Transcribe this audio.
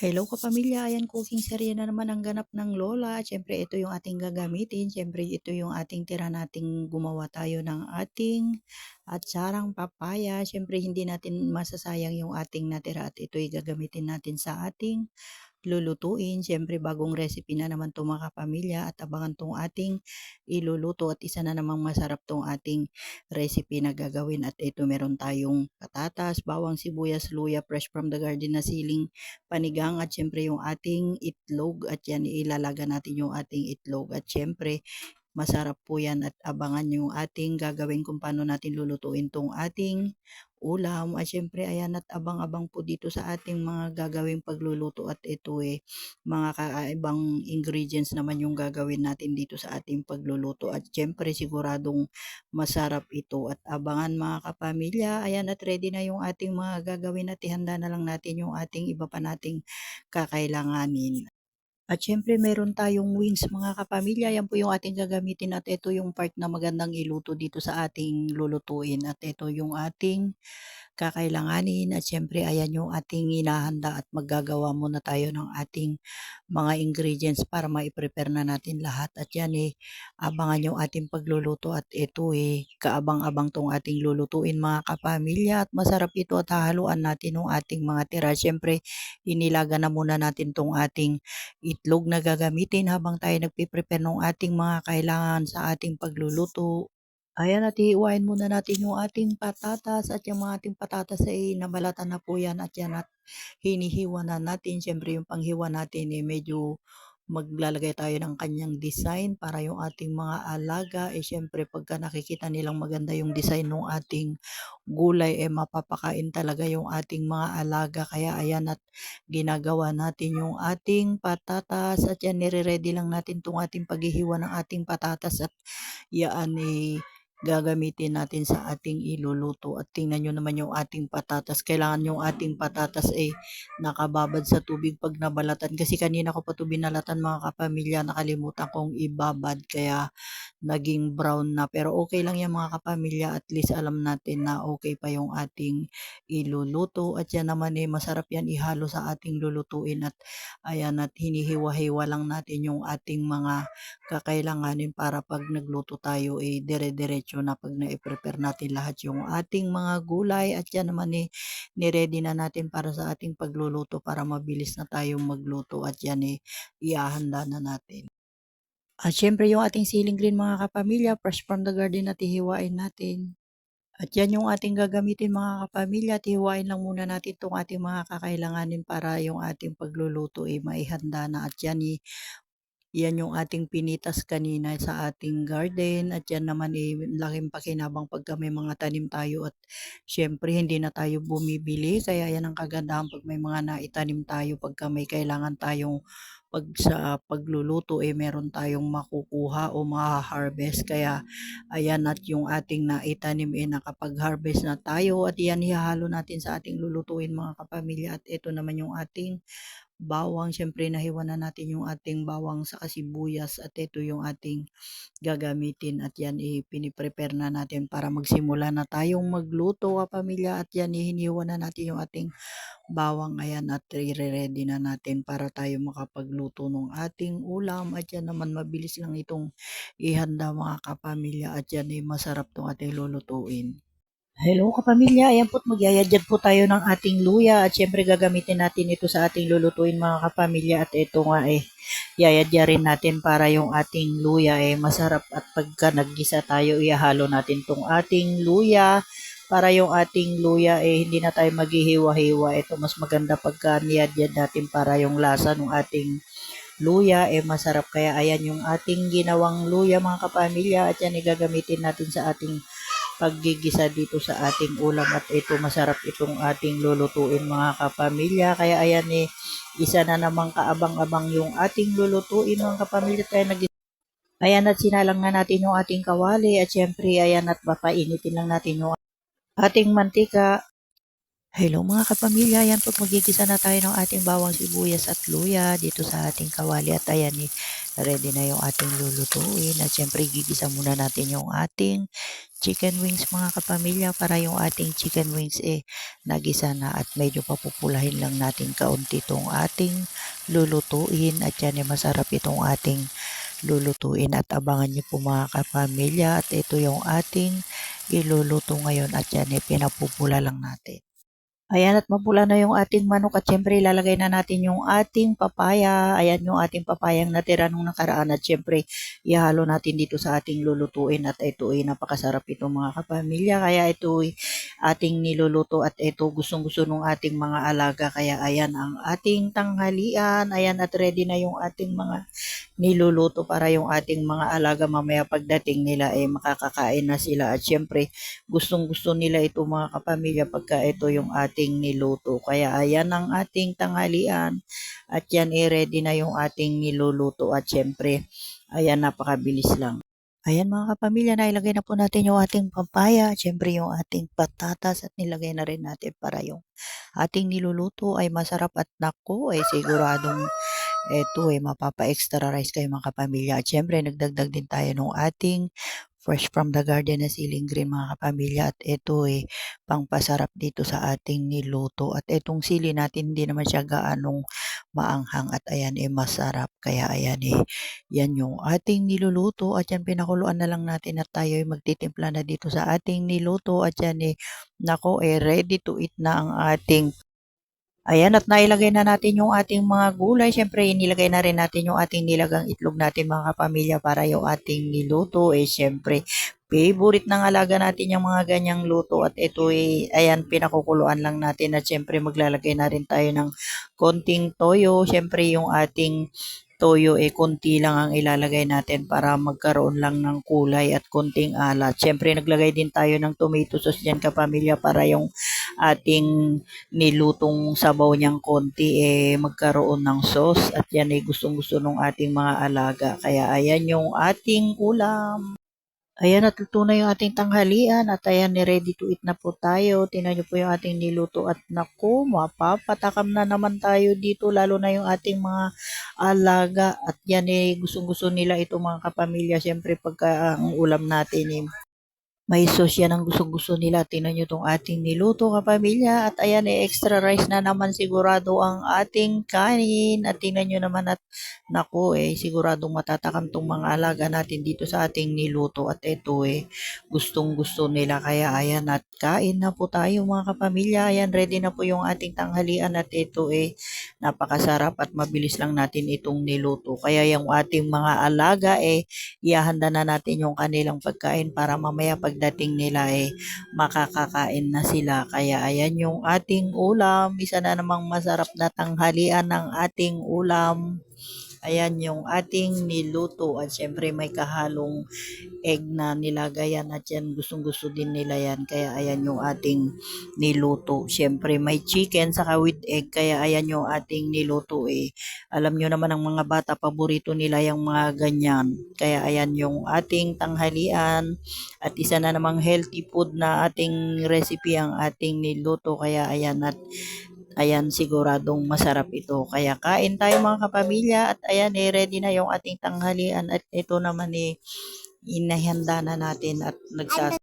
Hello kapamilya, ayan cooking serye na naman ang ganap ng lola. Siyempre ito yung ating gagamitin. Siyempre ito yung ating tira nating gumawa tayo ng ating atsarang papaya. Siyempre hindi natin masasayang yung ating natira at ito'y gagamitin natin sa ating lulutuin. Siyempre bagong recipe na naman 'to mga kapamilya at abangan 'tong ating iluluto at isa na namang masarap 'tong ating recipe na gagawin at ito meron tayong patatas, bawang, sibuyas, luya, fresh from the garden na siling panigang at siyempre yung ating itlog at yan ilalaga natin yung ating itlog at siyempre masarap po yan at abangan yung ating gagawin kung paano natin lulutuin tong ating ulam. At syempre ayan at abang-abang po dito sa ating mga gagawing pagluluto at ito mga kakaibang ingredients naman yung gagawin natin dito sa ating pagluluto at syempre siguradong masarap ito at abangan mga kapamilya. Ayan at ready na yung ating mga gagawin at ihanda na lang natin yung ating iba pa nating kakailanganin. At siyempre meron tayong wings mga kapamilya, yan po yung ating gagamitin at ito yung part na magandang iluto dito sa ating lulutuin at ito yung ating kakailanganin at siyempre ayan yung ating hinahanda at maggagawa muna tayo ng ating mga ingredients para mai-prepare na natin lahat at yan abangan yung ating pagluluto at ito kaabang-abang tong ating lulutuin mga kapamilya at masarap ito at hahaluan natin yung ating mga tira. Siyempre inilaga na muna natin tong ating itlog na gagamitin habang tayo nagpe-prepare ng ating mga kailangan sa ating pagluluto. Ayan at hihiwain muna natin yung ating patatas at yung mga ating patatas ay nabalatan na po yan at yan at hinihiwa na natin. Siyempre yung panghiwa natin medyo maglalagay tayo ng kanyang design para yung ating mga alaga. Siyempre pagka nakikita nilang maganda yung design ng ating gulay mapapakain talaga yung ating mga alaga. Kaya ayan at ginagawa natin yung ating patatas at yan nire-ready lang natin tong ating paghihiwa ng ating patatas at yaan gagamitin natin sa ating iluluto at tingnan nyo naman yung ating patatas. Kailangan yung ating patatas nakababad sa tubig pag nabalatan kasi kanina ko pa ito binalatan mga kapamilya, nakalimutan kong ibabad kaya naging brown na. Pero okay lang yan mga kapamilya, at least alam natin na okay pa yung ating iluluto at yan naman masarap yan ihalo sa ating lulutuin at ayan at hinihiwa-hiwa lang natin yung ating mga kakailanganin para pag nagluto tayo dire-diretso na pag na-prepare natin lahat yung ating mga gulay at yan naman ni-ready na natin para sa ating pagluluto para mabilis na tayong magluto at yan ihahanda na natin. At syempre yung ating siling green mga kapamilya, fresh from the garden at hihiwain natin. At yan yung ating gagamitin mga kapamilya at hiwain lang muna natin itong ating mga kakailanganin para yung ating pagluluto maihanda na at yan yung ating pinitas kanina sa ating garden at yan naman laking pakinabang pagka may mga tanim tayo at syempre hindi na tayo bumibili kaya yan ang kagandahan pag may mga naitanim tayo pagka may kailangan tayong pag sa pagluluto meron tayong makukuha o maha-harvest kaya ayan at yung ating naitanim nakapag-harvest na tayo at yan ihahalo natin sa ating lulutuin mga kapamilya at ito naman yung ating bawang. Siyempre nahiwa na natin yung ating bawang sa sibuyas at ito yung ating gagamitin at yan piniprepare na natin para magsimula na tayong magluto kapamilya at yan hiniwa na natin yung ating bawang ayan at i-ready na natin para tayo makapagluto ng ating ulam at yan naman mabilis lang itong ihanda mga kapamilya at yan masarap tong ating lulutuin. Hello kapamilya, ayan po't magyayadjad po tayo ng ating luya at syempre gagamitin natin ito sa ating lulutuin mga kapamilya at ito nga yayadya rin natin para yung ating luya masarap at pagka naggisa tayo ihalo natin tong ating luya para yung ating luya hindi na tayo maghihiwa-hiwa. Ito mas maganda pagka niyadyad natin para yung lasa ng ating luya masarap kaya ayan yung ating ginawang luya mga kapamilya at yan gagamitin natin sa ating paggigisa dito sa ating ulam at ito masarap itong ating lulutuin mga kapamilya kaya ayan isa na namang kaabang-abang yung ating lulutuin mga kapamilya tayo ayan at sinalang na natin yung ating kawali at syempre ayan at papainitin lang natin yung ating mantika. Hello mga kapamilya, yan po magigisa na tayo ng ating bawang sibuyas at luya dito sa ating kawali at ayan ready na yung ating lulutuin at syempre gigisa muna natin yung ating chicken wings mga kapamilya para yung ating chicken wings nagisa na at medyo papupulahin lang natin kaunti itong ating lulutuin at yan masarap itong ating lulutuin at abangan niyo po mga kapamilya at ito yung ating iluluto ngayon at yan pinapupula lang natin. Ayan at mapula na yung ating manok at syempre ilalagay na natin yung ating papaya. Ayan yung ating papayang natira nung nakaraan at syempre ihalo natin dito sa ating lulutuin at ito ay napakasarap ito mga kapamilya. Kaya ito ay ating niluluto at ito gustong gusto nung ating mga alaga. Kaya ayan ang ating tanghalian. Ayan at ready na yung ating mga niluluto para yung ating mga alaga mamaya pagdating nila makakakain na sila at syempre gustong gusto nila ito mga kapamilya pagka ito yung ating niluto. Kaya ayan ang ating tanghalian at yan ready na yung ating niluluto at syempre ayan napakabilis lang. Ayan mga kapamilya, nailagay na po natin yung ating papaya, syempre yung ating patatas at nilagay na rin natin para yung ating niluluto ay masarap at naku ay siguradong eto mapapa-extra rice kayo mga kapamilya. At syempre, nagdagdag din tayo ng ating fresh from the garden na siling green mga kapamilya. At ito pangpasarap dito sa ating niluto. At itong sili natin, hindi naman siya gaanong maanghang. At ayan masarap. Kaya ayan yan yung ating niluluto. At yan, pinakuluan na lang natin at tayo magtitimpla na dito sa ating niluto. At yan nako ready to eat na ang ating. Ayan at nailagay na natin yung ating mga gulay. Siyempre inilagay na rin natin yung ating nilagang itlog natin mga kapamilya para yung ating niluto. Siyempre favorite ng alaga natin yung mga ganyang luto at ito ayan pinakukuluan lang natin at siyempre maglalagay na rin tayo ng konting toyo. Siyempre yung ating toyo konti lang ang ilalagay natin para magkaroon lang ng kulay at konting alat. Siyempre naglagay din tayo ng tomato sauce dyan kapamilya para yung ating nilutong sabaw niyang konti magkaroon ng sauce at yan gustong gusto ng ating mga alaga. Kaya ayan yung ating ulam. Ayan, natuto na yung ating tanghalian at ayan, ready to eat na po tayo. Tingnan nyo po yung ating niluto at naku, mapapatakam na naman tayo dito, lalo na yung ating mga alaga. At yan gustong-gusto nila ito mga kapamilya. Siyempre, pagka ang ulam natin may sauce yan ang gustong-gusto nila. Tingnan nyo itong ating niluto kapamilya. At ayan extra rice na naman sigurado ang ating kanin. At tingnan nyo naman at naku siguradong matatakam tong mga alaga natin dito sa ating niluto. At ito gustong-gusto nila. Kaya ayan at kain na po tayo mga kapamilya. Ayan ready na po yung ating tanghalian at ito napakasarap at mabilis lang natin itong niluto. Kaya yung ating mga alaga ihahanda na natin yung kanilang pagkain para mamaya pagdating nila makakakain na sila. Kaya ayan yung ating ulam. Isa na namang masarap na tanghalian ng ating ulam. Ayan yung ating niluto at syempre may kahalong egg na nilagayan at yan gustong gusto din nila yan. Kaya ayan yung ating niluto. Syempre may chicken saka with egg kaya ayan yung ating niluto Alam nyo naman ang mga bata paborito nila yung mga ganyan. Kaya ayan yung ating tanghalian at isa na namang healthy food na ating recipe ang ating niluto. Kaya ayan at ayan, siguradong masarap ito. Kaya kain tayo mga kapamilya at ayan ready na yung ating tanghalian at ito naman inahanda na natin at